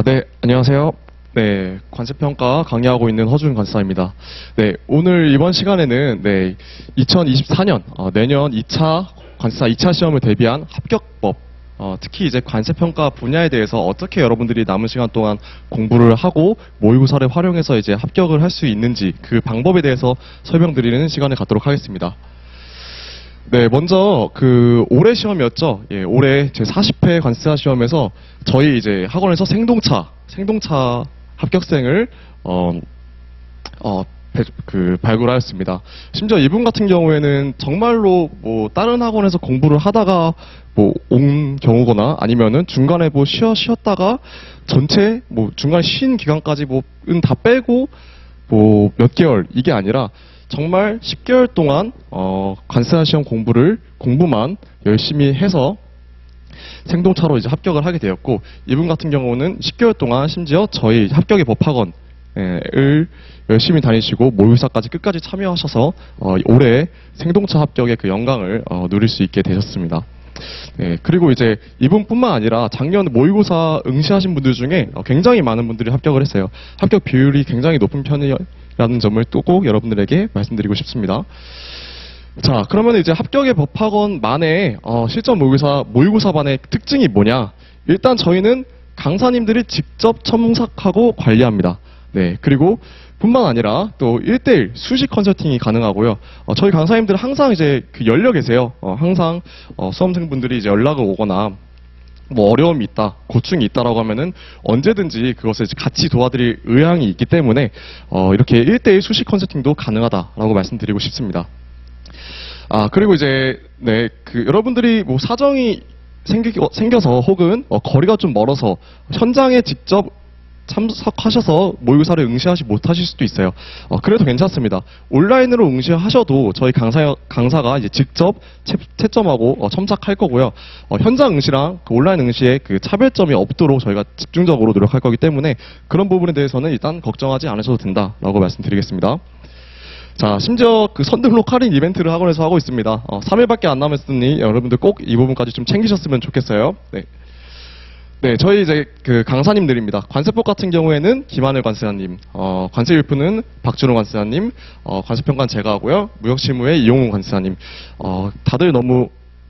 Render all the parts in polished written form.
네, 안녕하세요. 네, 관세평가 강의하고 있는 허준 관사입니다. 네, 오늘 이번 시간에는 2024년, 내년 2차 관세사 2차 시험을 대비한 합격법, 특히 이제 관세평가 분야에 대해서 어떻게 여러분들이 남은 시간 동안 공부를 하고 모의고사를 활용해서 이제 합격을 할 수 있는지 그 방법에 대해서 설명드리는 시간을 갖도록 하겠습니다. 네, 먼저 올해 시험이었죠. 예, 올해 제 40회 관세사 시험에서 저희 이제 학원에서 생동차 합격생을 발굴하였습니다. 심지어 이분 같은 경우에는 정말로 뭐 다른 학원에서 공부를 하다가 뭐 온 경우거나 아니면은 중간에 뭐 쉬었다가 전체 뭐 중간 쉰 기간까지 뭐은 다 빼고 뭐 몇 개월 이게 아니라 정말 10개월 동안 관세사 시험 공부만 열심히 해서 생동차로 이제 합격을 하게 되었고, 이분 같은 경우는 10개월 동안 심지어 저희 합격의 법학원을 열심히 다니시고 모의고사까지 끝까지 참여하셔서 올해 생동차 합격의 그 영광을 누릴 수 있게 되셨습니다. 네, 그리고 이제 이분뿐만 아니라 작년 모의고사 응시하신 분들 중에 굉장히 많은 분들이 합격을 했어요. 합격 비율이 굉장히 높은 편이라는 점을 또 꼭 여러분들에게 말씀드리고 싶습니다. 자, 그러면 이제 합격의 법학원만의 실전 모의고사반의 특징이 뭐냐? 일단 저희는 강사님들이 직접 첨삭하고 관리합니다. 네, 그리고 뿐만 아니라 또 1:1 수시 컨설팅이 가능하고요. 저희 강사님들 항상 이제 열려 계세요. 항상 수험생분들이 이제 연락을 오거나 뭐 어려움이 있다, 고충이 있다라고 하면은 언제든지 그것을 같이 도와드릴 의향이 있기 때문에 이렇게 1:1 수시 컨설팅도 가능하다라고 말씀드리고 싶습니다. 그리고 이제 여러분들이 뭐 사정이 생겨서 혹은 거리가 좀 멀어서 현장에 직접 참석하셔서 모의고사를 응시하지 못하실 수도 있어요. 그래도 괜찮습니다. 온라인으로 응시하셔도 저희 강사가 이제 직접 채점하고 첨삭할 거고요. 현장 응시랑 온라인 응시에 그 차별점이 없도록 저희가 집중적으로 노력할 거기 때문에 그런 부분에 대해서는 일단 걱정하지 않으셔도 된다라고 말씀드리겠습니다. 자, 심지어 선등록 할인 이벤트를 학원에서 하고 있습니다. 3일밖에 안 남았으니 여러분들 꼭 이 부분까지 좀 챙기셨으면 좋겠어요. 네, 저희 이제 강사님들입니다. 관세법 같은 경우에는 김하늘 관세사님, 관세율프는 박준호 관세사님, 관세평가는 제가 하고요. 무역실무의 이용훈 관세사님. 다들 너무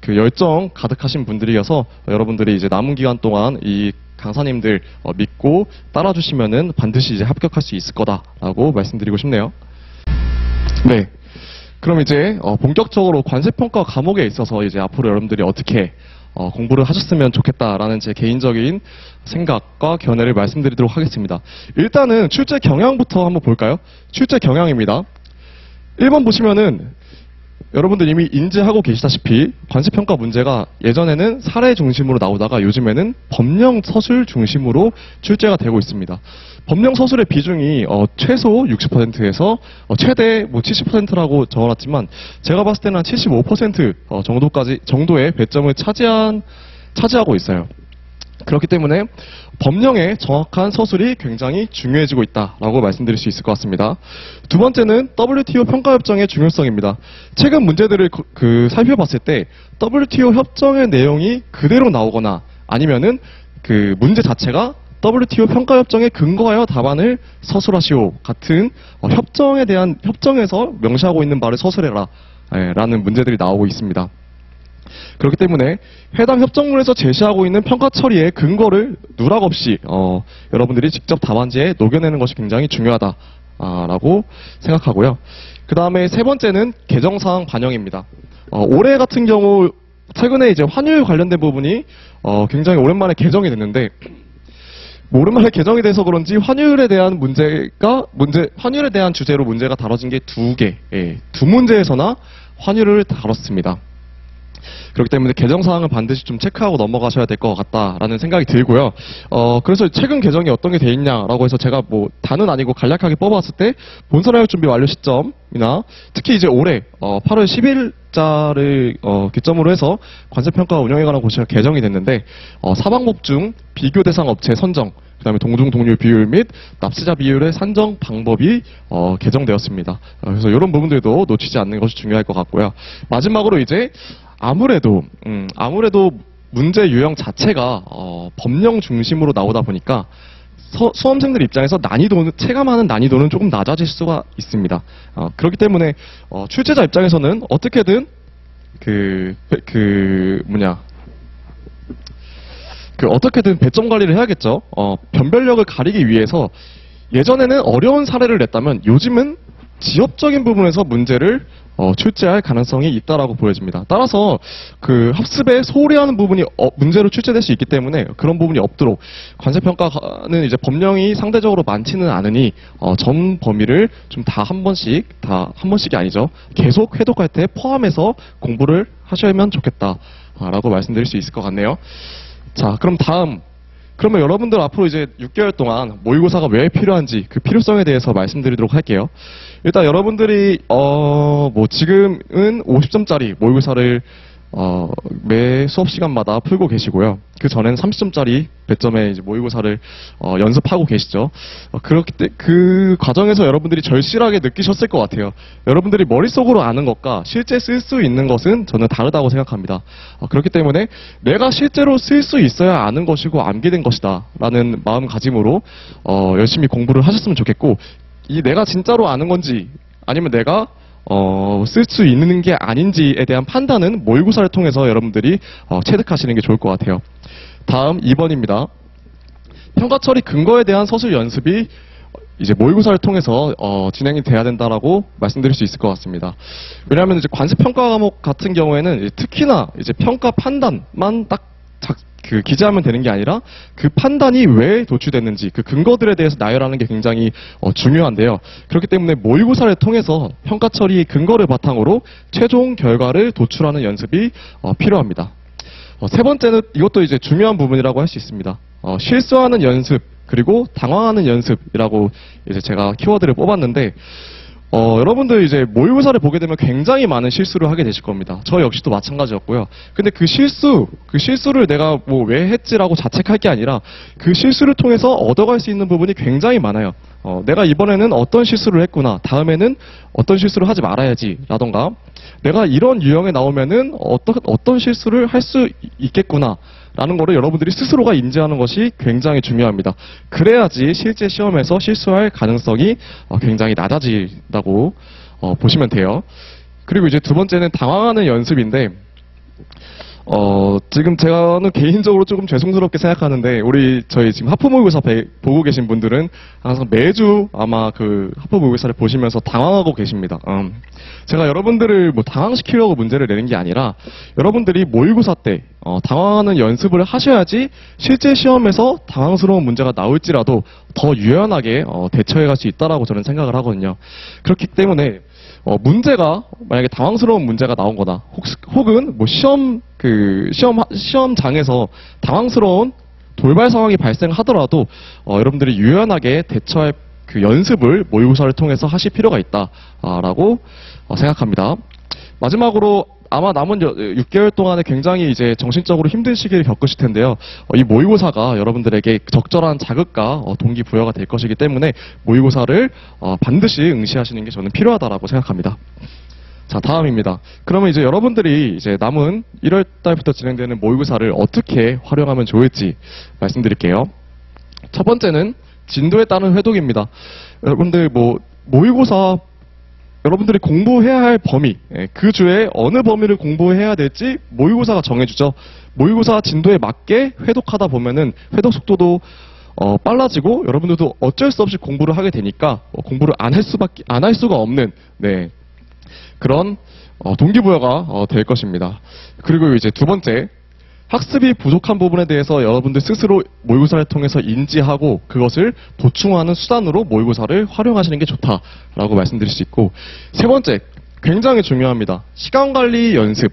열정 가득하신 분들이어서 여러분들이 이제 남은 기간 동안 이 강사님들 믿고 따라주시면은 반드시 이제 합격할 수 있을 거다라고 말씀드리고 싶네요. 네. 그럼 이제 본격적으로 관세평가 과목에 있어서 이제 앞으로 여러분들이 어떻게 공부를 하셨으면 좋겠다라는 제 개인적인 생각과 견해를 말씀드리도록 하겠습니다. 일단은 출제 경향부터 한번 볼까요? 출제 경향입니다. 1번 보시면은 여러분들 이미 인지하고 계시다시피 관세평가 문제가 예전에는 사례 중심으로 나오다가 요즘에는 법령 서술 중심으로 출제가 되고 있습니다. 법령 서술의 비중이 최소 60%에서 최대 70%라고 적어놨지만 제가 봤을 때는 한 75% 정도의 배점을 차지하고 있어요. 그렇기 때문에 법령의 정확한 서술이 굉장히 중요해지고 있다라고 말씀드릴 수 있을 것 같습니다. 두 번째는 WTO 평가협정의 중요성입니다. 최근 문제들을 살펴봤을 때 WTO 협정의 내용이 그대로 나오거나 아니면은 문제 자체가 WTO 평가협정에 근거하여 답안을 서술하시오 같은 협정에서 명시하고 있는 바를 서술해라 라는 문제들이 나오고 있습니다. 그렇기 때문에 해당 협정문에서 제시하고 있는 평가 처리의 근거를 누락 없이 여러분들이 직접 답안지에 녹여내는 것이 굉장히 중요하다라고 생각하고요. 그 다음에 세 번째는 개정사항 반영입니다. 올해 같은 경우 최근에 이제 환율 관련된 부분이 굉장히 오랜만에 개정이 됐는데 오랜만에 개정이 돼서 그런지 환율에 대한 환율에 대한 주제로 문제가 다뤄진 게 두 문제에서나 환율을 다뤘습니다. 그렇기 때문에 개정사항은 반드시 좀 체크하고 넘어가셔야 될 것 같다라는 생각이 들고요. 그래서 최근 개정이 어떤 게 돼 있냐라고 해서 제가 뭐 다는 아니고 간략하게 뽑아봤을 때 본선화역 준비 완료 시점이나 특히 이제 올해 8월 10일자를 기점으로 해서 관세평가 운영에 관한 고시가 개정이 됐는데 사방법 중 비교 대상 업체 선정, 그다음에 동중 동률 비율 및 납세자 비율의 산정 방법이 개정되었습니다. 그래서 이런 부분들도 놓치지 않는 것이 중요할 것 같고요. 마지막으로 이제 아무래도 문제 유형 자체가 법령 중심으로 나오다 보니까 수험생들 입장에서 체감하는 난이도는 조금 낮아질 수가 있습니다. 그렇기 때문에 출제자 입장에서는 어떻게든 어떻게든 배점 관리를 해야겠죠. 변별력을 가리기 위해서 예전에는 어려운 사례를 냈다면 요즘은 지엽적인 부분에서 문제를 출제할 가능성이 있다라고 보여집니다. 따라서 그 학습에 소홀히 하는 부분이 문제로 출제될 수 있기 때문에 그런 부분이 없도록 관세평가는 이제 법령이 상대적으로 많지는 않으니 전 범위를 좀 한 번씩이 아니죠. 계속 회독할 때 포함해서 공부를 하셔야면 좋겠다라고 말씀드릴 수 있을 것 같네요. 자, 그러면 여러분들 앞으로 이제 6개월 동안 모의고사가 왜 필요한지 그 필요성에 대해서 말씀드리도록 할게요. 일단 여러분들이 지금은 50점짜리 모의고사를 매 수업 시간마다 풀고 계시고요. 그 전에는 30점짜리 배점의 이제 모의고사를 연습하고 계시죠. 그렇기 때문에 그 과정에서 여러분들이 절실하게 느끼셨을 것 같아요. 여러분들이 머릿속으로 아는 것과 실제 쓸 수 있는 것은 저는 다르다고 생각합니다. 그렇기 때문에 내가 실제로 쓸 수 있어야 아는 것이고 암기된 것이다 라는 마음가짐으로 열심히 공부를 하셨으면 좋겠고, 이 내가 진짜로 아는 건지 아니면 내가 쓸 수 있는 게 아닌지에 대한 판단은 모의고사를 통해서 여러분들이 체득하시는 게 좋을 것 같아요. 다음 2번입니다. 평가 처리 근거에 대한 서술 연습이 이제 모의고사를 통해서 진행이 돼야 된다라고 말씀드릴 수 있을 것 같습니다. 왜냐하면 이제 관세평가 과목 같은 경우에는 특히나 이제 평가 판단만 딱 기재하면 되는 게 아니라 그 판단이 왜 도출됐는지 그 근거들에 대해서 나열하는 게 굉장히 중요한데요. 그렇기 때문에 모의고사를 통해서 평가 처리의 근거를 바탕으로 최종 결과를 도출하는 연습이 필요합니다. 세 번째는 이것도 이제 중요한 부분이라고 할 수 있습니다. 실수하는 연습 그리고 당황하는 연습이라고 이제 제가 키워드를 뽑았는데, 여러분들 이제 모의고사를 보게 되면 굉장히 많은 실수를 하게 되실 겁니다. 저 역시도 마찬가지였고요. 근데 그 실수를 내가 왜 했지라고 자책할 게 아니라 그 실수를 통해서 얻어갈 수 있는 부분이 굉장히 많아요. 내가 이번에는 어떤 실수를 했구나, 다음에는 어떤 실수를 하지 말아야지 라던가, 내가 이런 유형에 나오면은 어떤 실수를 할 수 있겠구나 라는 거를 여러분들이 스스로가 인지하는 것이 굉장히 중요합니다. 그래야지 실제 시험에서 실수할 가능성이 굉장히 낮아진다고 보시면 돼요. 그리고 이제 두 번째는 당황하는 연습인데, 지금 저는 개인적으로 조금 죄송스럽게 생각하는데, 저희 지금 하프 모의고사 보고 계신 분들은 항상 매주 아마 그 하프 모의고사를 보시면서 당황하고 계십니다. 제가 여러분들을 당황시키려고 문제를 내는 게 아니라, 여러분들이 모의고사 때 당황하는 연습을 하셔야지 실제 시험에서 당황스러운 문제가 나올지라도 더 유연하게 대처해 갈 수 있다라고 저는 생각을 하거든요. 그렇기 때문에 문제가 만약에 당황스러운 문제가 나온 거다, 혹은 시험장에서 당황스러운 돌발 상황이 발생하더라도 여러분들이 유연하게 대처할 그 연습을 모의고사를 통해서 하실 필요가 있다라고 생각합니다. 마지막으로 아마 남은 6개월 동안에 굉장히 이제 정신적으로 힘든 시기를 겪으실 텐데요. 이 모의고사가 여러분들에게 적절한 자극과 동기부여가 될 것이기 때문에 모의고사를 반드시 응시하시는 게 저는 필요하다라고 생각합니다. 자, 다음입니다. 그러면 이제 여러분들이 이제 남은 1월 달부터 진행되는 모의고사를 어떻게 활용하면 좋을지 말씀드릴게요. 첫 번째는 진도에 따른 회독입니다. 여러분들 모의고사 여러분들이 공부해야 할 범위, 그 주에 어느 범위를 공부해야 될지 모의고사가 정해주죠. 모의고사 진도에 맞게 회독하다 보면은 회독 속도도 빨라지고 여러분들도 어쩔 수 없이 공부를 하게 되니까 공부를 안 할 수가 없는 그런 동기부여가 될 것입니다. 그리고 이제 두 번째, 학습이 부족한 부분에 대해서 여러분들 스스로 모의고사를 통해서 인지하고 그것을 보충하는 수단으로 모의고사를 활용하시는 게 좋다라고 말씀드릴 수 있고, 세 번째, 굉장히 중요합니다. 시간관리 연습.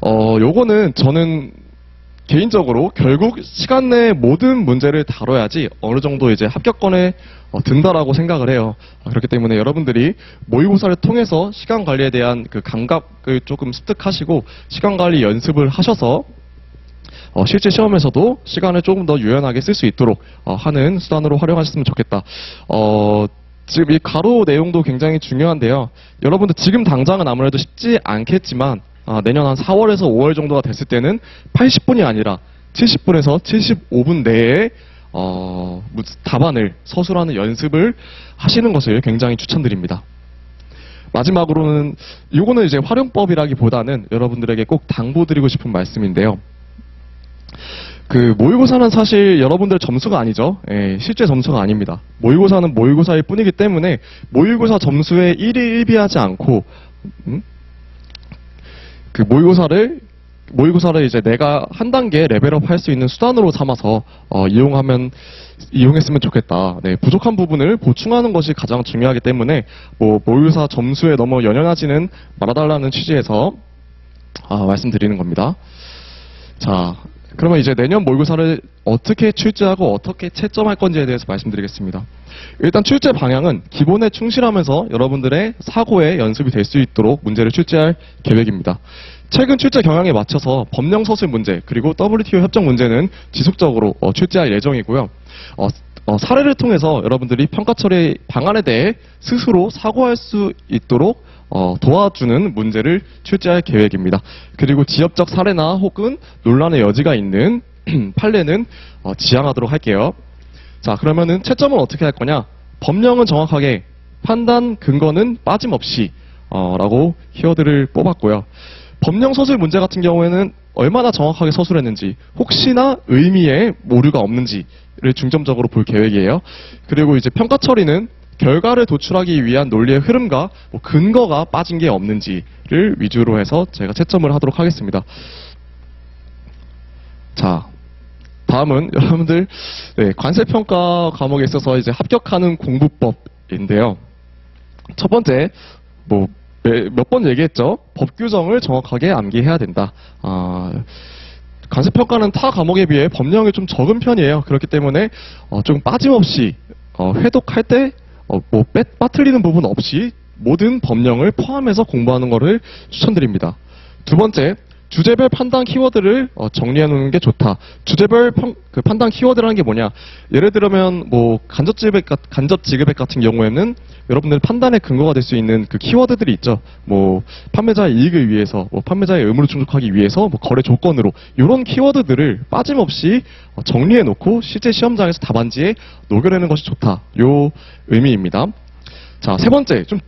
요거는 저는 개인적으로 결국 시간 내에 모든 문제를 다뤄야지 어느 정도 이제 합격권에 든다라고 생각을 해요. 그렇기 때문에 여러분들이 모의고사를 통해서 시간 관리에 대한 그 감각을 조금 습득하시고 시간 관리 연습을 하셔서 실제 시험에서도 시간을 조금 더 유연하게 쓸 수 있도록 하는 수단으로 활용하셨으면 좋겠다. 지금 이 가로 내용도 굉장히 중요한데요. 여러분들 지금 당장은 아무래도 쉽지 않겠지만 내년 한 4월에서 5월 정도가 됐을 때는 80분이 아니라 70분에서 75분 내에 답안을 서술하는 연습을 하시는 것을 굉장히 추천드립니다. 마지막으로는 이거는 이제 활용법이라기보다는 여러분들에게 꼭 당부드리고 싶은 말씀인데요. 그 모의고사는 사실 여러분들 점수가 아니죠. 예, 실제 점수가 아닙니다. 모의고사는 모의고사일 뿐이기 때문에 모의고사 점수에 1위 1비하지 않고 그 모의고사를 이제 내가 한 단계 레벨업 할 수 있는 수단으로 삼아서 이용했으면 좋겠다. 네, 부족한 부분을 보충하는 것이 가장 중요하기 때문에 모의고사 점수에 너무 연연하지는 말아달라는 취지에서 말씀드리는 겁니다. 자, 그러면 이제 내년 모의고사를 어떻게 출제하고 어떻게 채점할 건지에 대해서 말씀드리겠습니다. 일단 출제 방향은 기본에 충실하면서 여러분들의 사고에 연습이 될 수 있도록 문제를 출제할 계획입니다. 최근 출제 경향에 맞춰서 법령 서술 문제 그리고 WTO 협정 문제는 지속적으로 출제할 예정이고요. 사례를 통해서 여러분들이 평가 처리 방안에 대해 스스로 사고할 수 있도록 도와주는 문제를 출제할 계획입니다. 그리고 지역적 사례나 혹은 논란의 여지가 있는 판례는 지양하도록 할게요. 자, 그러면은 채점은 어떻게 할 거냐? 법령은 정확하게, 판단 근거는 빠짐없이 라고 키워드를 뽑았고요. 법령 서술 문제 같은 경우에는 얼마나 정확하게 서술했는지, 혹시나 의미에 오류가 없는지를 중점적으로 볼 계획이에요. 그리고 이제 평가 처리는 결과를 도출하기 위한 논리의 흐름과 근거가 빠진 게 없는지를 위주로 해서 제가 채점을 하도록 하겠습니다. 자, 다음은 여러분들 관세평가 과목에 있어서 이제 합격하는 공부법인데요. 첫 번째, 몇 번 얘기했죠. 법 규정을 정확하게 암기해야 된다. 관세평가는 타 과목에 비해 법령이 좀 적은 편이에요. 그렇기 때문에 좀 빠짐없이 회독할 때 빠뜨리는 부분 없이 모든 법령을 포함해서 공부하는 것을 추천드립니다. 두 번째, 주제별 판단 키워드를 정리해 놓는 게 좋다. 주제별 판단 키워드라는 게 뭐냐? 예를 들면 간접 지급액 같은 경우에는 여러분들 판단의 근거가 될 수 있는 그 키워드들이 있죠. 판매자의 이익을 위해서, 판매자의 의무를 충족하기 위해서, 거래 조건으로 이런 키워드들을 빠짐없이 정리해 놓고 실제 시험장에서 답안지에 녹여내는 것이 좋다. 요 의미입니다. 자, 세 번째, 좀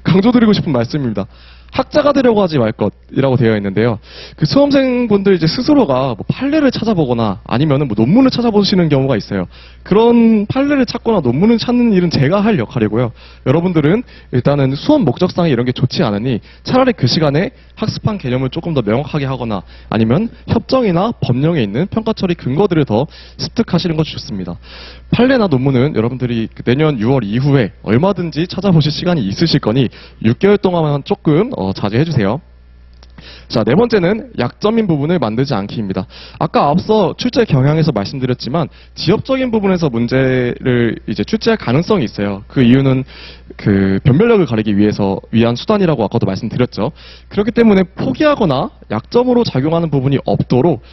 강조드리고 싶은 말씀입니다. 학자가 되려고 하지 말 것이라고 되어 있는데요. 그 수험생분들 이제 스스로가 판례를 찾아보거나 아니면은 논문을 찾아보시는 경우가 있어요. 그런 판례를 찾거나 논문을 찾는 일은 제가 할 역할이고요. 여러분들은 일단은 수업 목적상에 이런 게 좋지 않으니 차라리 그 시간에 학습한 개념을 조금 더 명확하게 하거나 아니면 협정이나 법령에 있는 평가 처리 근거들을 더 습득하시는 것이 좋습니다. 판례나 논문은 여러분들이 내년 6월 이후에 얼마든지 찾아보실 시간이 있으실 거니 6개월 동안만 조금 자제해 주세요. 자, 네 번째는 약점인 부분을 만들지 않기입니다. 아까 앞서 출제 경향에서 말씀드렸지만 지역적인 부분에서 문제를 이제 출제할 가능성이 있어요. 그 이유는 그 변별력을 가리기 위한 수단이라고 아까도 말씀드렸죠. 그렇기 때문에 포기하거나 약점으로 작용하는 부분이 없도록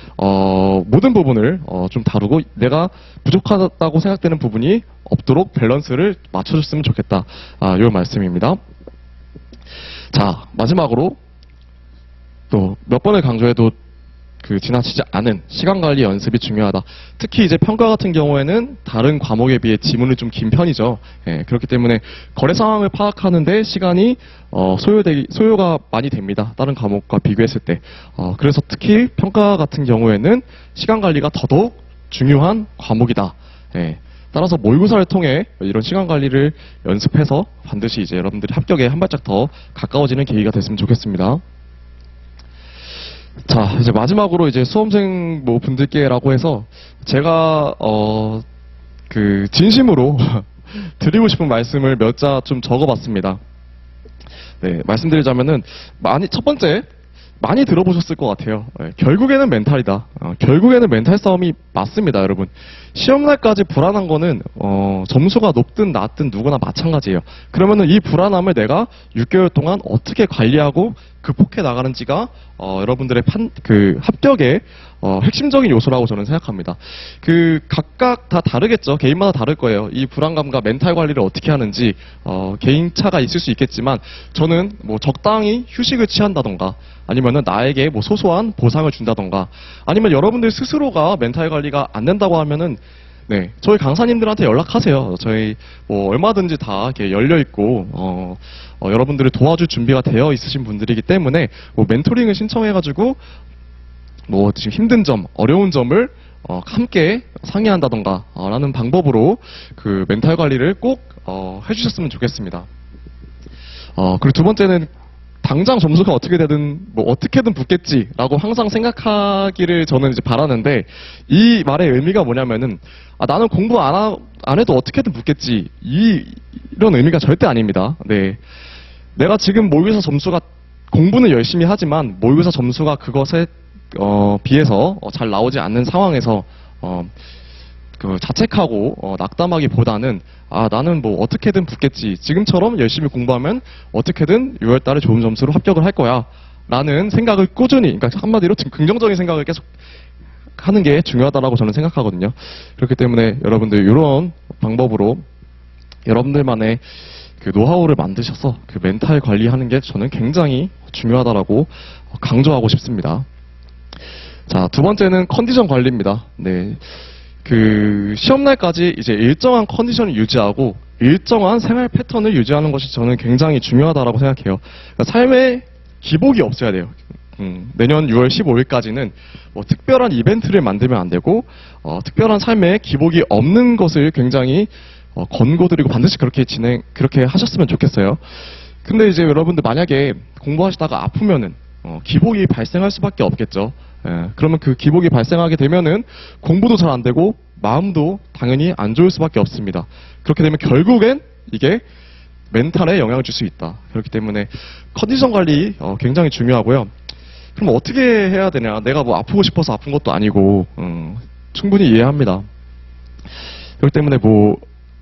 모든 부분을 좀 다루고 내가 부족하다고 생각되는 부분이 없도록 밸런스를 맞춰줬으면 좋겠다. 이 말씀입니다. 자, 마지막으로 또 몇 번을 강조해도 지나치지 않은 시간관리 연습이 중요하다. 특히 이제 평가 같은 경우에는 다른 과목에 비해 지문이 좀 긴 편이죠. 그렇기 때문에 거래 상황을 파악하는데 시간이 소요가 많이 됩니다. 다른 과목과 비교했을 때. 그래서 특히 평가 같은 경우에는 시간관리가 더더욱 중요한 과목이다. 따라서 모의고사를 통해 이런 시간관리를 연습해서 반드시 이제 여러분들이 합격에 한 발짝 더 가까워지는 계기가 됐으면 좋겠습니다. 자, 이제 마지막으로 이제 수험생 분들께라고 해서 제가 진심으로 드리고 싶은 말씀을 몇 자 좀 적어봤습니다. 말씀드리자면은 첫 번째 많이 들어보셨을 것 같아요. 결국에는 멘탈이다. 결국에는 멘탈 싸움이 맞습니다, 여러분. 시험날까지 불안한 거는 점수가 높든 낮든 누구나 마찬가지예요. 그러면은 이 불안함을 내가 6개월 동안 어떻게 관리하고 극복해 나가는지가 여러분들의 합격의 핵심적인 요소라고 저는 생각합니다. 각각 다 다르겠죠. 개인마다 다를 거예요. 이 불안감과 멘탈 관리를 어떻게 하는지 개인차가 있을 수 있겠지만 저는 뭐 적당히 휴식을 취한다던가 아니면은 나에게 뭐 소소한 보상을 준다던가 아니면 여러분들 스스로가 멘탈 관리가 안 된다고 하면은 네, 저희 강사님들한테 연락하세요. 저희 뭐 얼마든지 다 이렇게 열려 있고 여러분들을 도와줄 준비가 되어 있으신 분들이기 때문에 뭐 멘토링을 신청해가지고 뭐 지금 힘든 점, 어려운 점을 함께 상의한다던가 라는 방법으로 그 멘탈 관리를 꼭 해주셨으면 좋겠습니다. 그리고 두 번째는 당장 점수가 어떻게 되든 뭐 어떻게든 붙겠지라고 항상 생각하기를 저는 이제 바라는데 이 말의 의미가 뭐냐면은 나는 공부 안 해도 어떻게든 붙겠지 이런 의미가 절대 아닙니다. 네, 내가 지금 모의고사 점수가 공부는 열심히 하지만 모의고사 점수가 그것에 비해서 잘 나오지 않는 상황에서 자책하고 낙담하기보다는 나는 뭐 어떻게든 붙겠지. 지금처럼 열심히 공부하면 어떻게든 6월 달에 좋은 점수로 합격을 할 거야. 라는 생각을 꾸준히, 그러니까 한마디로 긍정적인 생각을 계속 하는 게 중요하다라고 저는 생각하거든요. 그렇기 때문에 여러분들 이런 방법으로 여러분들만의 그 노하우를 만드셔서 그 멘탈 관리하는 게 저는 굉장히 중요하다라고 강조하고 싶습니다. 자, 두 번째는 컨디션 관리입니다. 네. 시험날까지 이제 일정한 컨디션을 유지하고 일정한 생활 패턴을 유지하는 것이 저는 굉장히 중요하다라고 생각해요. 그러니까 삶에 기복이 없어야 돼요. 내년 6월 15일까지는 뭐 특별한 이벤트를 만들면 안 되고 특별한 삶에 기복이 없는 것을 굉장히 권고드리고 반드시 그렇게 하셨으면 좋겠어요. 근데 이제 여러분들 만약에 공부하시다가 아프면은 기복이 발생할 수밖에 없겠죠. 그러면 그 기복이 발생하게 되면은 공부도 잘 안 되고 마음도 당연히 안 좋을 수밖에 없습니다. 그렇게 되면 결국엔 이게 멘탈에 영향을 줄 수 있다. 그렇기 때문에 컨디션 관리 굉장히 중요하고요. 그럼 어떻게 해야 되냐? 내가 뭐 아프고 싶어서 아픈 것도 아니고 충분히 이해합니다. 그렇기 때문에 뭐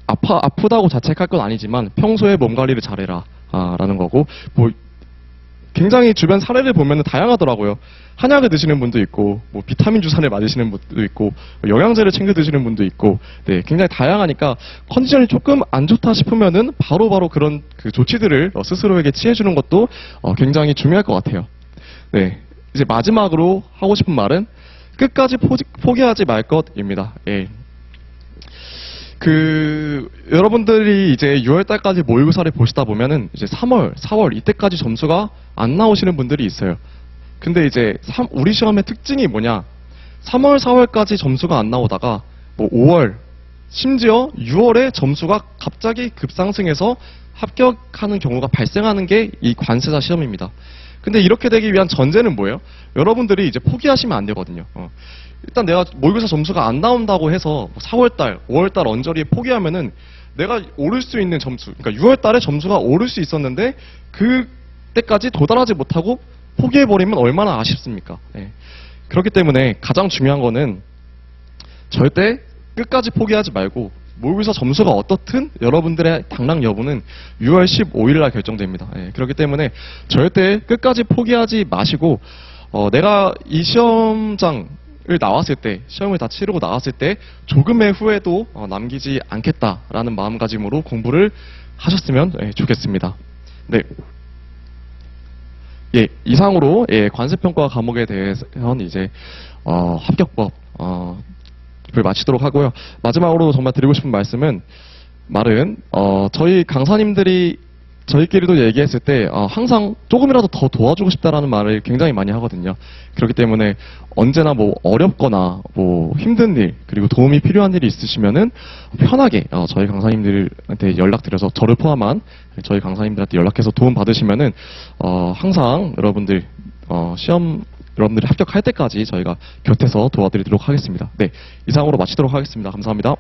아프다고 자책할 건 아니지만 평소에 몸 관리를 잘해라 라는 거고 뭐 굉장히 주변 사례를 보면 다양하더라고요. 한약을 드시는 분도 있고, 뭐 비타민 주사를 맞으시는 분도 있고, 영양제를 챙겨 드시는 분도 있고, 네, 굉장히 다양하니까 컨디션이 조금 안 좋다 싶으면은 바로바로 그런 그 조치들을 스스로에게 취해주는 것도 굉장히 중요할 것 같아요. 네, 이제 마지막으로 하고 싶은 말은 끝까지 포기하지 말 것입니다. 예. 여러분들이 이제 6월달까지 모의고사를 보시다 보면은 이제 3월, 4월 이때까지 점수가 안 나오시는 분들이 있어요. 근데 이제 우리 시험의 특징이 뭐냐? 3월, 4월까지 점수가 안 나오다가 뭐 5월, 심지어 6월에 점수가 갑자기 급상승해서 합격하는 경우가 발생하는 게 이 관세자 시험입니다. 근데 이렇게 되기 위한 전제는 뭐예요? 여러분들이 이제 포기하시면 안 되거든요. 일단 내가 모의고사 점수가 안 나온다고 해서 4월달, 5월달 언저리에 포기하면은 내가 오를 수 있는 점수, 그러니까 6월달에 점수가 오를 수 있었는데 그때까지 도달하지 못하고 포기해버리면 얼마나 아쉽습니까? 네. 그렇기 때문에 가장 중요한 거는 절대 끝까지 포기하지 말고 모의고사 점수가 어떻든 여러분들의 당락 여부는 6월 15일 날 결정됩니다. 네. 그렇기 때문에 절대 끝까지 포기하지 마시고 내가 이 시험장을 나왔을 때, 시험을 다 치르고 나왔을 때 조금의 후회도 남기지 않겠다라는 마음가짐으로 공부를 하셨으면 좋겠습니다. 네. 예, 이상으로 관세평가 과목에 대해서는 이제 합격법을 마치도록 하고요. 마지막으로 정말 드리고 싶은 말은 저희 강사님들이 저희끼리도 얘기했을 때 항상 조금이라도 더 도와주고 싶다라는 말을 굉장히 많이 하거든요. 그렇기 때문에 언제나 뭐 어렵거나 뭐 힘든 일 그리고 도움이 필요한 일이 있으시면은 편하게 저희 강사님들한테 연락드려서 저를 포함한 저희 강사님들한테 연락해서 도움 받으시면은 항상 여러분들 여러분들이 합격할 때까지 저희가 곁에서 도와드리도록 하겠습니다. 네, 이상으로 마치도록 하겠습니다. 감사합니다.